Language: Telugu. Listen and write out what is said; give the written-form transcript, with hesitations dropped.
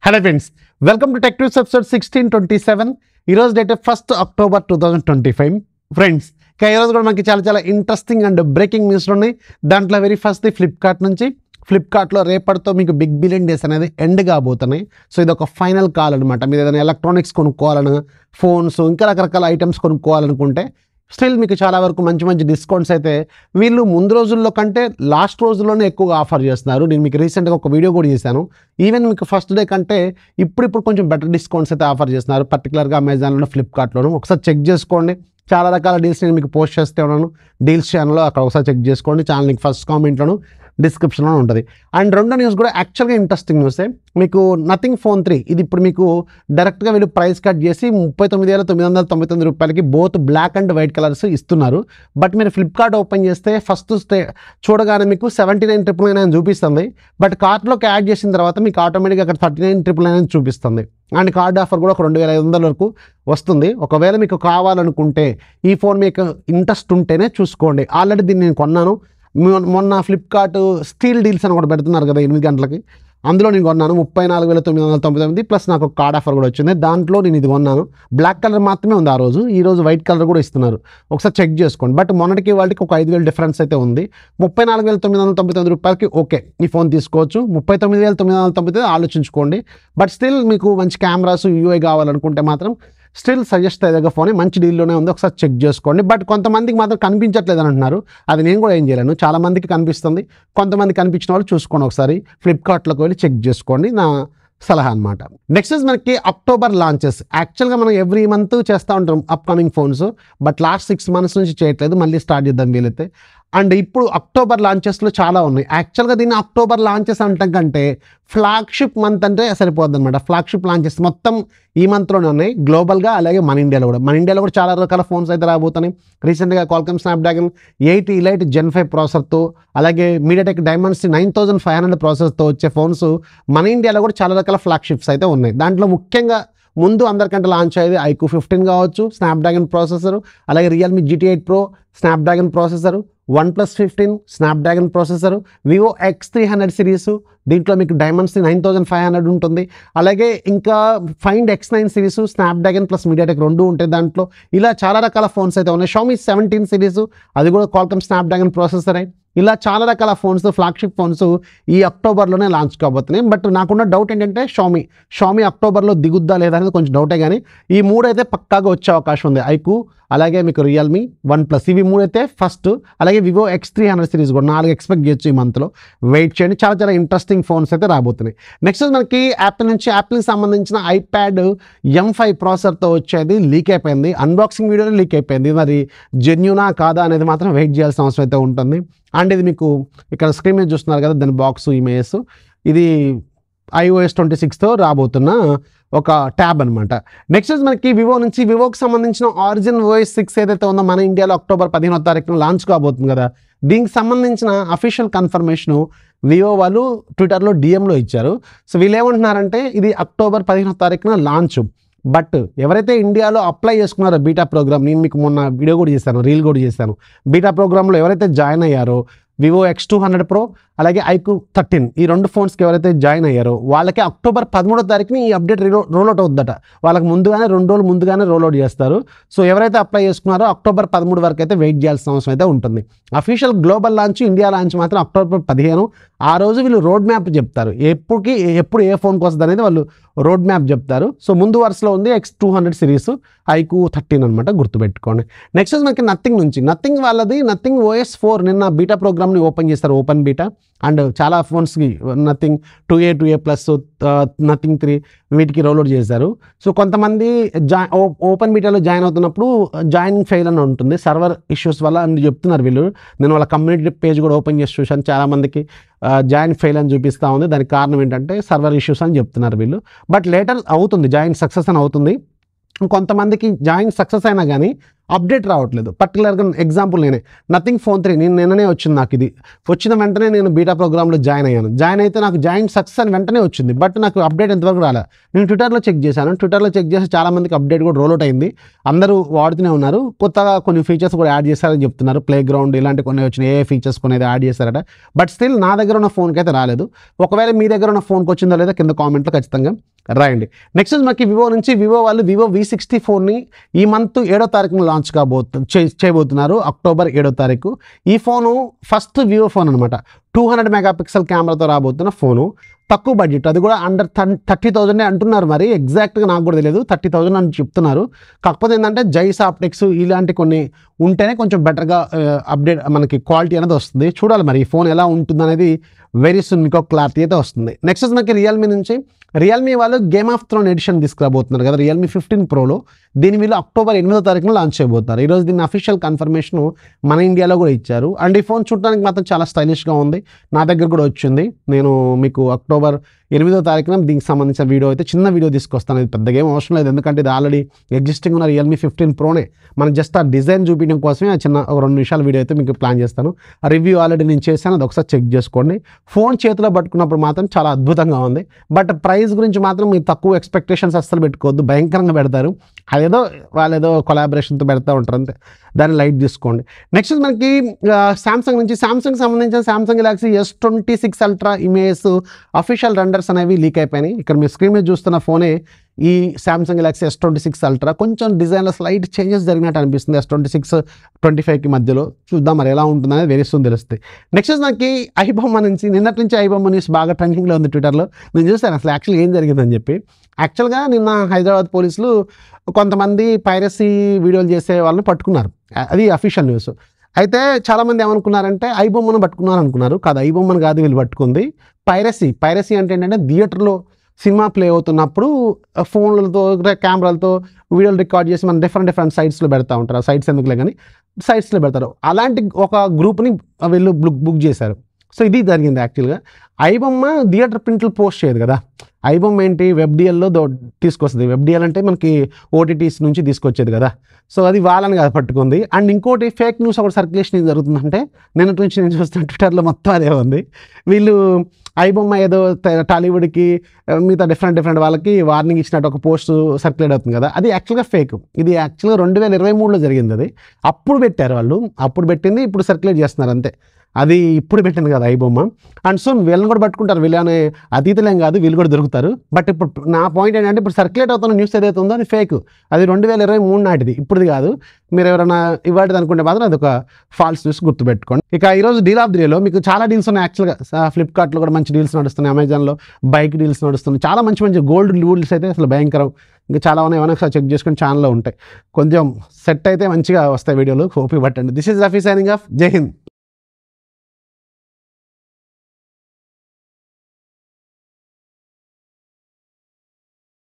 Hello friends, welcome to tech news episode 1627. ఈరోజు డేట్ 1 అక్టోబర్ 2025. ఫ్రెండ్స్, ఈరోజు కూడా మనకి చాలా ఇంట్రెస్టింగ్ అండ్ బ్రేకింగ్ న్యూస్లు ఉన్నాయి. దాంట్లో వెరీ ఫస్ట్ ఫ్లిప్కార్ట్ నుంచి. ఫ్లిప్కార్ట్లో రేపటితో మీకు బిగ్ బిలియన్ డేస్ అనేది ఎండ్ కాబోతున్నాయి. సో ఇది ఒక ఫైనల్ కాల్ అనమాట. మీరు ఏదైనా ఎలక్ట్రానిక్స్ కొనుక్కోవాలని, ఫోన్స్ ఇంకా రకరకాల ఐటమ్స్ కొనుక్కోవాలనుకుంటే స్టిల్ మీకు చాలా వరకు మంచి డిస్కౌంట్స్ అయితే వీళ్ళు ముందు రోజుల్లో కంటే లాస్ట్ రోజుల్లోనే ఎక్కువగా ఆఫర్ చేస్తున్నారు. నేను మీకు రీసెంట్గా ఒక వీడియో కూడా చేశాను. ఈవెన్ మీకు ఫస్ట్ డే కంటే ఇప్పుడు కొంచెం బెటర్ డిస్కౌంట్స్ అయితే ఆఫర్ చేస్తున్నారు, పర్టికులర్గా అమెజాన్లో, ఫ్లిప్కార్ట్లోను. ఒకసారి చెక్ చేసుకోండి. చాలా రకాల డీల్స్ నేను మీకు పోస్ట్ చేస్తే ఉన్నాను డీల్స్ ఛానల్లో, అక్కడ ఒకసారి చెక్ చేసుకోండి. ఛానల్ లింక్ ఫస్ట్ కామెంట్లోను డిస్క్రిప్షన్లో ఉంటుంది. అండ్ రెండో న్యూస్ కూడా యాక్చువల్గా ఇంట్రెస్టింగ్ న్యూసే. మీకు నథింగ్ ఫోన్ 3 ఇది ఇప్పుడు మీకు డైరెక్ట్గా వీళ్ళు ప్రైస్ కట్ చేసి 39,999 రూపాయలకి both black and white colours ఇస్తున్నారు. బట్ మీరు ఫ్లిప్కార్ట్ ఓపెన్ చేస్తే ఫస్ట్ చూడగానే మీకు 79,999 అని చూపిస్తుంది. బట్ కార్ట్లోకి యాడ్ చేసిన తర్వాత మీకు ఆటోమేటిక్గా అక్కడ 39,999 చూపిస్తుంది. అండ్ కార్డ్ ఆఫర్ కూడా ఒక 2,500 వరకు వస్తుంది. ఒకవేళ మీకు కావాలనుకుంటే ఈ ఫోన్ మీకు ఇంట్రెస్ట్ ఉంటేనే చూసుకోండి. ఆల్రెడీ దీన్ని నేను కొన్నాను. మొన్న ఫ్లిప్కార్ట్ స్టీల్ డీల్స్ అని కూడా పెడుతున్నారు కదా 8 గంటలకి, అందులో నేను కొన్నాను 34,999 ప్లస్ నాకు కార్డ్ ఆఫర్ కూడా వచ్చింది. దాంట్లో నేను ఇది కొన్నాను. బ్లాక్ కలర్ మాత్రమే ఉంది ఆ రోజు. ఈరోజు వైట్ కలర్ కూడా ఇస్తున్నారు, ఒకసారి చెక్ చేసుకోండి. బట్ మొన్నటికి వాళ్ళకి ఒక 5,000 డిఫరెన్స్ అయితే ఉంది. 34,999 రూపాయలకి ఓకే ఈ ఫోన్ తీసుకోవచ్చు. 39,999 ఆలోచించుకోండి. బట్ స్టిల్ మీకు మంచి కెమెరాస్, యూఐ కావాలనుకుంటే మాత్రం స్టిల్ సజెస్ట్ అయ్యే ఫోన్ మంచి డీల్లోనే ఉంది, ఒకసారి చెక్ చేసుకోండి. బట్ కొంతమందికి మాత్రం కనిపించట్లేదు అని అంటున్నారు. అది నేను కూడా ఏం చేయలేను, చాలామందికి కనిపిస్తుంది. కొంతమంది కనిపించిన వాళ్ళు చూసుకోండి, ఒకసారి ఫ్లిప్కార్ట్లోకి వెళ్ళి చెక్ చేసుకోండి, నా సలహా అనమాట. నెక్స్ట్ మనకి అక్టోబర్ లాంచెస్. యాక్చువల్గా మనం ఎవ్రీ మంత్ చేస్తూ ఉంటాం upcoming phones, but last 6 months నుంచి చేయట్లేదు. మళ్ళీ స్టార్ట్ చేద్దాం వీలైతే. అండ్ ఇప్పుడు అక్టోబర్ లాంచెస్లో చాలా ఉన్నాయి. యాక్చువల్గా దీన్ని అక్టోబర్ లాంచెస్ అంటాం కంటే ఫ్లాగ్షిప్ మంత్ అంటే సరిపోద్ది అనమాట. ఫ్లాగ్షిప్ లాంచెస్ మొత్తం ఈ మంత్లోనే ఉన్నాయి గ్లోబల్గా, అలాగే మన ఇండియాలో కూడా. మన ఇండియాలో కూడా చాలా రకాల ఫోన్స్ అయితే రాబోతున్నాయి. రీసెంట్గా Qualcomm Snapdragon 8 Elite Gen 5 ప్రాసెసర్తో, అలాగే MediaTek Dimensity 9500 ప్రాసెసర్తో వచ్చే ఫోన్స్ మన ఇండియాలో కూడా చాలా రకాల ఫ్లాగ్షిప్స్ అయితే ఉన్నాయి. దాంట్లో ముఖ్యంగా ముందు అందరికంటే లాంచ్ అయ్యేది iQOO 15 కావచ్చు, స్నాప్డ్రాగన్ ప్రాసెసరు, అలాగే Realme GT 8 Pro Snapdragon processor, OnePlus 15 Snapdragon processor, Vivo X300 series, దీంట్లో మీకు Dimensity 9500 ఉంటుంది. అలాగే ఇంకా Find X9 series Snapdragon plus MediaTek రెండు ఉంటాయి దాంట్లో. ఇలా చాలా రకాల ఫోన్స్ అయితే ఉన్నాయి. Xiaomi 17 సిరీస్, అది కూడా Qualcomm Snapdragon ప్రాసెసరే. ఇలా చాలా రకాల ఫోన్స్, ఫ్లాగ్షిప్ ఫోన్స్ ఈ అక్టోబర్లోనే లాంచ్ కాబోతున్నాయి. బట్ నాకున్న డౌట్ ఏంటంటే షామీ అక్టోబర్లో దిగుద్దా లేదా అనేది కొంచెం డౌటే. కానీ ఈ 3 అయితే పక్కాగా వచ్చే అవకాశం ఉంది. iQOO, అలాగే మీకు Realme, OnePlus, ఇవి 3 అయితే ఫస్ట్. అలాగే Vivo X300 సిరీస్ కూడా 4 ఎక్స్పెక్ట్ చేయొచ్చు ఈ మంత్లో. వెయిట్ చేయండి, చాలా ఇంట్రెస్టింగ్ ఫోన్స్ అయితే రాబోతున్నాయి. నెక్స్ట్ మనకి యాపిల్కి సంబంధించిన iPad M5 ప్రాసెసర్తో వచ్చేది లీక్ అయిపోయింది. అన్బాక్సింగ్ వీడియోనే లీక్ అయిపోయింది. మరి జెన్యూనా కాదా అనేది మాత్రం వెయిట్ చేయాల్సిన అవసరం అయితే ఉంటుంది. అండ్ ఇది మీకు ఇక్కడ స్క్రీన్ మీద చూస్తున్నారు కదా, దాని బాక్స్ ఇమేజెస్, ఇది iOS 26తో రాబోతున్న ఒక ట్యాబ్ అనమాట. నెక్స్ట్ మనకి వివోకి సంబంధించిన Origin OS 6 ఏదైతే ఉందో మన ఇండియాలో అక్టోబర్ 15వ తారీఖున లాంచ్ కాబోతుంది కదా. దీనికి సంబంధించిన అఫీషియల్ కన్ఫర్మేషను వివో వాళ్ళు ట్విట్టర్లో DMలో ఇచ్చారు. సో వీళ్ళు ఏమంటున్నారంటే ఇది అక్టోబర్ 15వ తారీఖున లాంచ్. బట్ ఎవరైతే ఇండియాలో అప్లై చేసుకున్నారో బీటా ప్రోగ్రామ్, నేను మీకు మొన్న వీడియో కూడా చేశాను, రీల్ కూడా చేశాను, బీటా ప్రోగ్రాంలో ఎవరైతే జాయిన్ అయ్యారో Vivo X200 Pro, అలాగే iQOO 13, ఈ 2 ఫోన్స్కి ఎవరైతే జాయిన్ అయ్యారో వాళ్ళకి అక్టోబర్ 13వ తారీఖుని ఈ అప్డేట్ రోల్అవుట్ అవుద్దట. వాళ్ళకి ముందుగానే 2 రోజులు ముందుగానే రోల్అవుట్ చేస్తారు. సో ఎవరైతే అప్లై చేసుకున్నారో అక్టోబర్ 13 వరకు అయితే వెయిట్ చేయాల్సిన అవసరం అయితే ఉంటుంది. Official global launch, India launch మాత్రం అక్టోబర్ 15. ఆ రోజు వీళ్ళు రోడ్ మ్యాప్ చెప్తారు, ఎప్పుడు ఏ ఫోన్కి వస్తుంది అనేది వాళ్ళు రోడ్ మ్యాప్ చెప్తారు. సో ముందు వరుసలో ఉంది X200 సిరీస్, iQOO 13 అనమాట, గుర్తుపెట్టుకోండి. నెక్స్ట్ మనకి నథింగ్ వాళ్ళది Nothing OS 4 నిన్న బీటా ప్రోగ్రామ్ని ఓపెన్ చేస్తారు, ఓపెన్ బీటా. అండ్ చాలా ఫోన్స్కి Nothing 2A ప్లస్ Nothing 3 వీటికి రోల్అవుట్ చేశారు. సో కొంతమంది ఓపెన్ బీటాలో జాయిన్ అవుతున్నప్పుడు జాయినింగ్ ఫెయిల్ అని ఉంటుంది సర్వర్ ఇష్యూస్ వల్ల అని చెప్తున్నారు వీళ్ళు. నేను వాళ్ళ కమ్యూనిటీ పేజ్ కూడా ఓపెన్ చేసి చూశాను, చాలామందికి జాయిన్ ఫెయిల్ అని చూపిస్తూ ఉంది. దానికి కారణం ఏంటంటే సర్వర్ ఇష్యూస్ అని చెప్తున్నారు వీళ్ళు. బట్ లేటర్ అవుతుంది, జాయిన్ సక్సెస్ అని అవుతుంది. కొంతమందికి జాయిన్ సక్సెస్ అయినా కానీ అప్డేట్ రావట్లేదు. పర్టికులర్గా ఎగ్జాంపుల్ నేనే Nothing Phone 3 నిన్ననే వచ్చింది. నాకు ఇది వచ్చిన వెంటనే నేను బీటా ప్రోగ్రాంలో జాయిన్ అయ్యాను. జాయిన్ అయితే నాకు జాయిన్ సక్సెస్ అని వెంటనే వచ్చింది. బట్ నాకు అప్డేట్ ఎంతవరకు రాలే. నేను ట్విట్టర్లో చెక్ చేసి చాలామందికి అప్డేట్ కూడా రోల్అవుట్ అయింది. అందరూ వాడుతూనే ఉన్నారు. కొత్తగా కొన్ని ఫీచర్స్ కూడా యాడ్ చేశారని చెప్తున్నారు. ప్లే గ్రౌండ్ ఇలాంటి కొన్ని వచ్చినాయి, ఏ ఫీచర్స్ కొన్ని యాడ్ చేశారట. బట్ స్టిల్ నా దగ్గర ఉన్న ఫోన్కి అయితే రాలేదు. ఒకవేళ మీ దగ్గర ఉన్న ఫోన్కి వచ్చిందో లేదో కింద కామెంట్లో ఖచ్చితంగా రాయండి. నెక్స్ట్ మనకి వివో నుంచి వివో వాళ్ళు వివో V64ని ఈ మంత్ 7వ తారీఖున లాంచ్ చేయబోతున్నారు. అక్టోబర్ 7వ తారీఖు. ఈ ఫోను ఫస్ట్ వివో ఫోన్ అనమాట. 200 మెగాపిక్సెల్ కెమెరాతో రాబోతున్న ఫోను. తక్కువ బడ్జెట్, అది కూడా అండర్ 30,000 అంటున్నారు. మరి ఎగ్జాక్ట్గా నాకు కూడా తెలియదు, 30,000 అని చెప్తున్నారు. కాకపోతే ఏంటంటే జైస్ ఆప్టిక్స్ ఇలాంటి కొన్ని ఉంటేనే కొంచెం బెటర్గా అప్డేట్ మనకి క్వాలిటీ అనేది వస్తుంది. చూడాలి మరి ఈ ఫోన్ ఎలా ఉంటుంది అనేది వెరీ సూన్ మీకు క్లారిటీ అయితే వస్తుంది. నెక్స్ట్ మనకి రియల్మీ నుంచి రియల్మీ వాళ్ళు గేమ్ ఆఫ్ థ్రోన్ ఎడిషన్ తీసుకురాబోతున్నారు కదా రియల్మీ 15 ప్రోలో. దీని వీళ్ళు అక్టోబర్ 8వ తారీఖున లాంచ్ చేయబోతున్నారు. ఈరోజు దీన్ని అఫీషియల్ కన్ఫర్మేషన్ మన ఇండియాలో కూడా ఇచ్చారు. అండ్ ఈ ఫోన్ చూడడానికి మాత్రం చాలా స్టైలిష్గా ఉంది. నా దగ్గర కూడా వచ్చింది. నేను మీకు అక్టోబర్ 8వ తారీఖున దీనికి సంబంధించిన వీడియో అయితే చిన్న వీడియో తీసుకొస్తాను. ఇది పెద్దగా ఏం అవసరం లేదు, ఎందుకంటే ఇది ఆల్రెడీ ఎగ్జిస్టింగ్ ఉన్న రియల్మీ 15 ప్రోనే. మనం జస్ట్ ఆ డిజైన్ చూపించడం కోసమే చిన్న ఒక 2 నిమిషాల వీడియో అయితే మీకు ప్లాన్ చేస్తాను. ఆ రివ్యూ ఆల్రెడీ నేను చేశాను, అది ఒకసారి చెక్ చేసుకోండి. ఫోన్ చేతిలో పట్టుకున్నప్పుడు మాత్రం చాలా అద్భుతంగా ఉంది. బట్ ప్రైస్ గురించి మాత్రం మీరు తక్కువ ఎక్స్పెక్టేషన్స్ అస్సలు పెట్టుకోవద్దు, భయంకరంగా పెడతారు. అదేదో వాళ్ళేదో కొలాబరేషన్తో పెడతా ఉంటారు అంతే, దాన్ని లైట్ తీసుకోండి. నెక్స్ట్ మనకి శాంసంగ్ నుంచి శాంసంగ్ సంబంధించిన Samsung Galaxy S26 ultra images official renders అనేవి లీక్ అయిపోయినాయి. ఇక్కడ మీరు స్క్రీన్ మీద చూస్తున్న ఫోనే ఈ శాంసంగ్ గెలాక్సీ S26 అల్ట్రా. కొంచెం డిజైన్లో స్లైట్ చేంజెస్ జరిగినట్టు అనిపిస్తుంది S26, 25కి మధ్యలో. చూద్దాం మరి ఎలా ఉంటుందనేది వెరీ సూన్ తెలుస్తుంది. నెక్స్ట్ మనకి ఐబొమ్మ నుంచి నిన్నటి నుంచి ఐబొమ్మ న్యూస్ బాగా ట్రెండింగ్లో ఉంది ట్విట్టర్లో. నేను చూస్తాను అసలు యాక్చువల్గా ఏం జరిగిందని చెప్పి. యాక్చువల్గా నిన్న హైదరాబాద్ పోలీసులు కొంతమంది పైరసీ వీడియోలు చేసే వాళ్ళని పట్టుకున్నారు. అది అఫీషియల్ న్యూస్. అయితే చాలామంది ఏమనుకున్నారంటే ఐబొమ్మను పట్టుకున్నారు అనుకున్నారు. కాదు, ఐబొమ్మను కాదు వీళ్ళు పట్టుకుంది, పైరసీ అంటే ఏంటంటే థియేటర్లో సినిమా ప్లే అవుతున్నప్పుడు ఫోన్లతో కెమెరాలతో వీడియోలు రికార్డ్ చేసి మనం డిఫరెంట్ సైట్స్లో పెడతా ఉంటారు. ఆ సైట్స్ ఎందుకులే కానీ సైట్స్లో పెడతారు. అలాంటి ఒక గ్రూప్ని వీళ్ళు బుక్ చేశారు. సో ఇది జరిగింది. యాక్చువల్గా ఐబొమ్మ థియేటర్ ప్రింట్లు పోస్ట్ చేయదు కదా. ఐబొమ్మ ఏంటి వెబ్డిఎల్లో తీసుకొస్తుంది. వెబ్డిఎల్ అంటే మనకి ఓటీటీస్ నుంచి తీసుకొచ్చేది కదా. సో అది వాళ్ళని కాదు పట్టుకుంది. అండ్ ఇంకోటి ఫేక్ న్యూస్ ఒకటి సర్క్యులేషన్ ఏం జరుగుతుందంటే నిన్నటి నుంచి నేను చూస్తున్న ట్విట్టర్లో మొత్తం అదే ఉంది. వీళ్ళు ఐబొమ్మ ఏదో టాలీవుడ్కి మిగతా డిఫరెంట్ వాళ్ళకి వార్నింగ్ ఇచ్చినట్టు ఒక పోస్ట్ సర్క్యులేట్ అవుతుంది కదా, అది యాక్చువల్గా ఫేక్. ఇది యాక్చువల్గా 2023లో జరిగింది. అది అప్పుడు పెట్టారు వాళ్ళు, అప్పుడు పెట్టింది ఇప్పుడు సర్క్యులేట్ చేస్తున్నారు అంతే. అది ఇప్పుడు పెట్టింది కదా ఐబొమ్మ. అండ్ సో వీళ్ళని కూడా పట్టుకుంటారు. వీళ్ళనే అతీతులేం కాదు, వీళ్ళు కూడా దొరుకుతారు. బట్ ఇప్పుడు నా పాయింట్ ఏంటంటే ఇప్పుడు సర్క్యులేట్ అవుతున్న న్యూస్ ఏదైతే ఉందో అది ఫేక్. అది 2023 నాటిది, ఇప్పుడుది కాదు. మీరు ఎవరైనా ఇవాటిది అనుకుంటే మాత్రం అది ఒక ఫాల్స్ న్యూస్ గుర్తుపెట్టుకోండి. ఇక ఈరోజు డీల్ ఆఫ్ ది డేలో మీకు చాలా డీల్స్ ఉన్నాయి. యాక్చువల్గా ఫ్లిప్కార్ట్లో కూడా మంచి డీల్స్ నడుస్తున్నాయి, అమెజాన్లో బైక్ డీల్స్ నడుస్తున్నాయి, చాలా మంచి గోల్డ్ డీల్స్ అయితే అసలు భయంకరం. ఇంకా చాలా ఉన్నాయి, ఏమైనా ఒకసారి చెక్ చేసుకుని ఛానల్లో ఉంటాయి. కొంచెం సెట్ అయితే మంచిగా వస్తాయి వీడియోలు, హోప్ పట్టండి. This is Rafi signing off. జై హింద్.